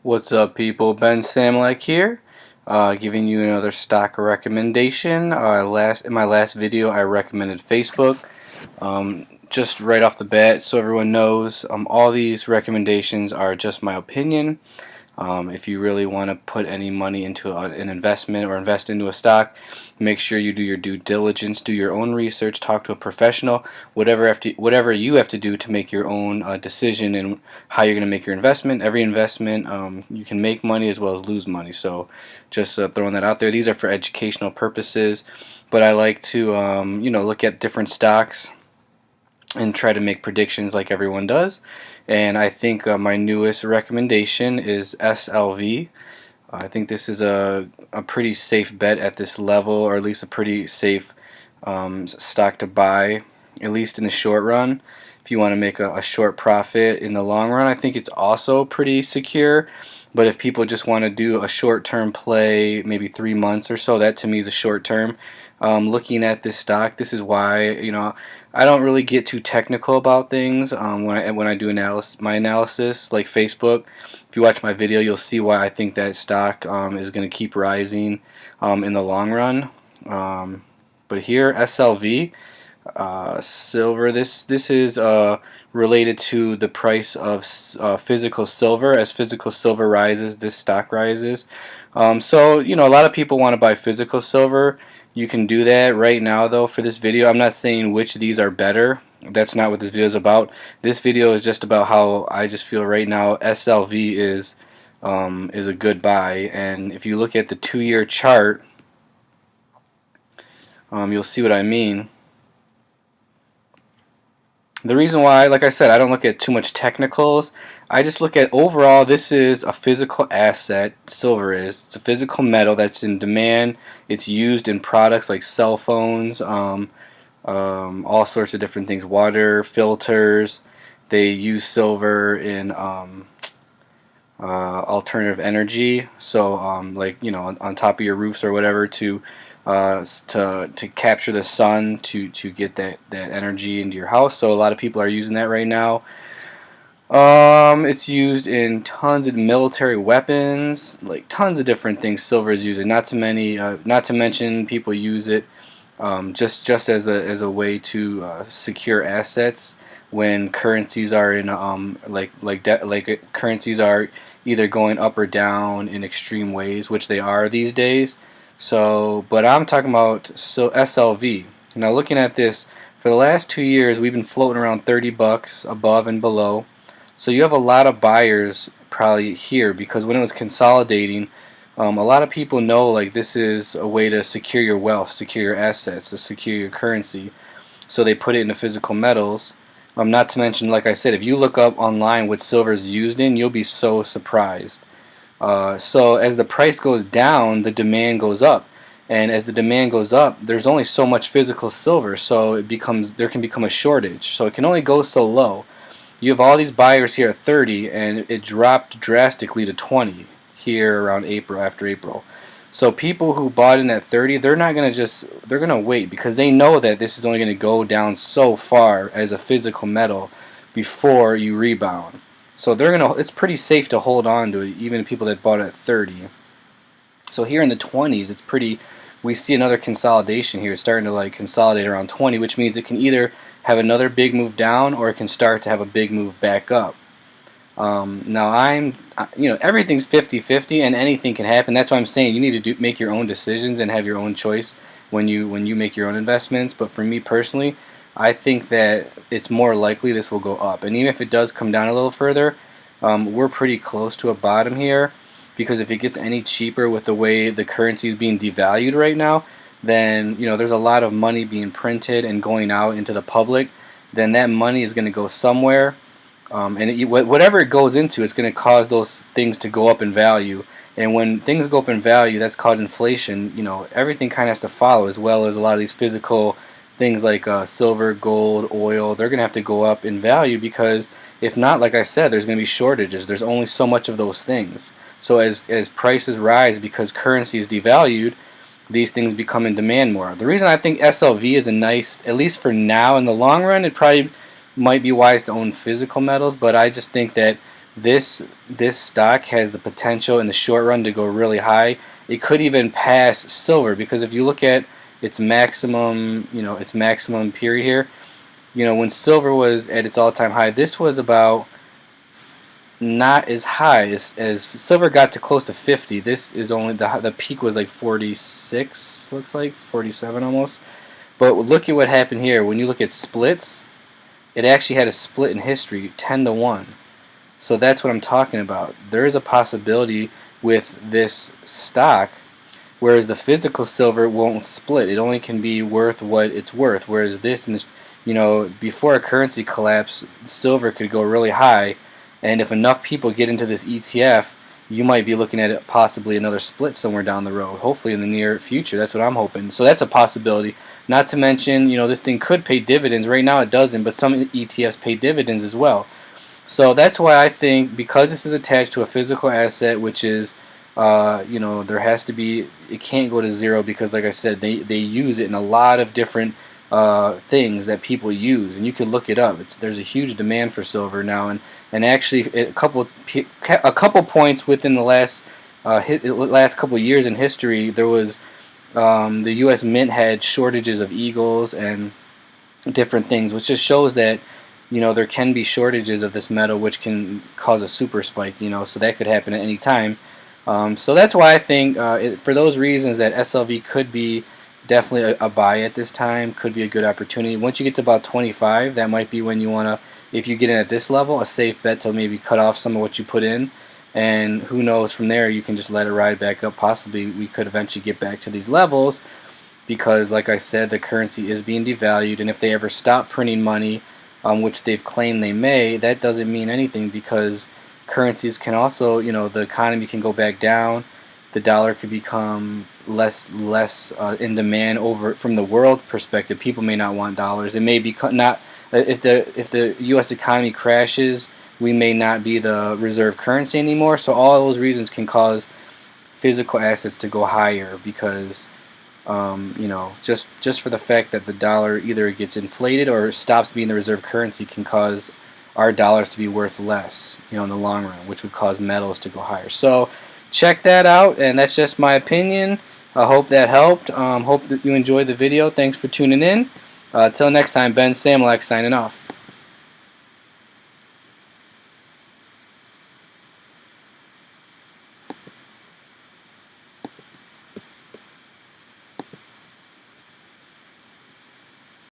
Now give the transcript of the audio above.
What's up, people? Ben Samulak here, giving you another stock recommendation. In my last video, I recommended Facebook. Just right off the bat, so everyone knows, all these recommendations are just my opinion. If you really want to put any money into an investment or invest into a stock, make sure you do your due diligence, do your own research, talk to a professional, whatever you have to do to make your own decision and how you're going to make your investment. Every investment, you can make money as well as lose money. So just throwing that out there. These are for educational purposes, but I like to look at different stocks and try to make predictions like everyone does. And I think my newest recommendation is SLV. I think this is a pretty safe bet at this level, or at least a pretty safe stock to buy, at least in the short run. If you want to make a short profit in the long run, I think it's also pretty secure. But if people just want to do a short-term play, maybe 3 months or so, that to me is a short term. Looking at this stock, this is why I don't really get too technical about things when I do my analysis, like Facebook. If you watch my video, you'll see why I think that stock is going to keep rising in the long run. But here, SLV. Silver. This is related to the price of physical silver. As physical silver rises, this stock rises. So a lot of people want to buy physical silver. You can do that right now, though. For this video, I'm not saying which of these are better. That's not what this video is about. This video is just about how I just feel right now SLV is a good buy. And if you look at the 2-year chart, you'll see what I mean. The reason why, like I said, I don't look at too much technicals. I just look at overall, this is a physical asset. Silver is. It's a physical metal that's in demand. It's used in products like cell phones, all sorts of different things. Water filters. They use silver in alternative energy. So, like on top of your roofs or whatever to capture the sun to get that energy into your house. So a lot of people are using that right now. It's used in tons of military weapons, like tons of different things. Silver is used. Not to mention people use it just as a way to secure assets when currencies are in currencies are either going up or down in extreme ways, which they are these days. So, but I'm talking about SLV. Now, looking at this, for the last 2 years, we've been floating around 30 bucks above and below. So you have a lot of buyers probably here because when it was consolidating, a lot of people know like this is a way to secure your wealth, secure your assets, to secure your currency. So they put it into physical metals. Not to mention, like I said, if you look up online what silver is used in, you'll be so surprised. So as the price goes down, the demand goes up, and as the demand goes up, there's only so much physical silver, so there can become a shortage. So it can only go so low. You have all these buyers here at 30, and it dropped drastically to 20 here around after April. So people who bought in at 30, they're gonna wait because they know that this is only gonna go down so far as a physical metal before you rebound. So it's pretty safe to hold on to it, even people that bought it at 30. So here in the 20s, we see another consolidation here. It's starting to like consolidate around 20, which means it can either have another big move down or it can start to have a big move back up. Now everything's 50-50 and anything can happen. That's why I'm saying you need to make your own decisions and have your own choice when you make your own investments. But for me personally, I think that it's more likely this will go up. And even if it does come down a little further, we're pretty close to a bottom here, because if it gets any cheaper with the way the currency is being devalued right now, then there's a lot of money being printed and going out into the public. Then that money is going to go somewhere, and whatever it goes into, it's going to cause those things to go up in value. And when things go up in value, that's called inflation. Everything kind of has to follow, as well as a lot of these physical things like silver, gold, oil. They're going to have to go up in value, because if not, like I said, there's going to be shortages. There's only so much of those things. So as prices rise because currency is devalued, these things become in demand more. The reason I think SLV is a nice, at least for now in the long run, it probably might be wise to own physical metals, but I just think that this stock has the potential in the short run to go really high. It could even pass silver, because if you look at its maximum, its maximum period here, when silver was at its all-time high, this was about not as high as silver got to close to 50. This is only the peak was like 46, looks like 47 almost. But look at what happened here. When you look at splits, it actually had a split in history, 10-1. So that's what I'm talking about. There is a possibility with this stock, whereas the physical silver won't split. It only can be worth what it's worth. Whereas this, and this, before a currency collapse, silver could go really high, and if enough people get into this ETF, you might be looking at possibly another split somewhere down the road. Hopefully in the near future. That's what I'm hoping. So that's a possibility. Not to mention, this thing could pay dividends. Right now it doesn't, but some ETFs pay dividends as well. So that's why I think, because this is attached to a physical asset, which is, there has to be, it can't go to zero, because like I said, they use it in a lot of different things that people use, and you can look it up. There's a huge demand for silver now, and actually a couple points within the last couple years in history, there was the U.S. Mint had shortages of eagles and different things, which just shows that there can be shortages of this metal, which can cause a super spike. So that could happen at any time. So that's why I think, for those reasons, that SLV could be definitely a buy at this time. Could be a good opportunity. Once you get to about 25, that might be when you want to, if you get in at this level, a safe bet to maybe cut off some of what you put in. And who knows, from there you can just let it ride back up. Possibly we could eventually get back to these levels, because like I said, the currency is being devalued, and if they ever stop printing money, which they've claimed they may, that doesn't mean anything, because currencies can also, the economy can go back down. The dollar could become less in demand over from the world perspective. People may not want dollars. It may be not, if the U.S. economy crashes, we may not be the reserve currency anymore. So all those reasons can cause physical assets to go higher, because just for the fact that the dollar either gets inflated or stops being the reserve currency can cause our dollars to be worth less, in the long run, which would cause metals to go higher. So check that out, and that's just my opinion. I hope that helped. Hope that you enjoyed the video. Thanks for tuning in. Till next time, Ben Samulak signing off.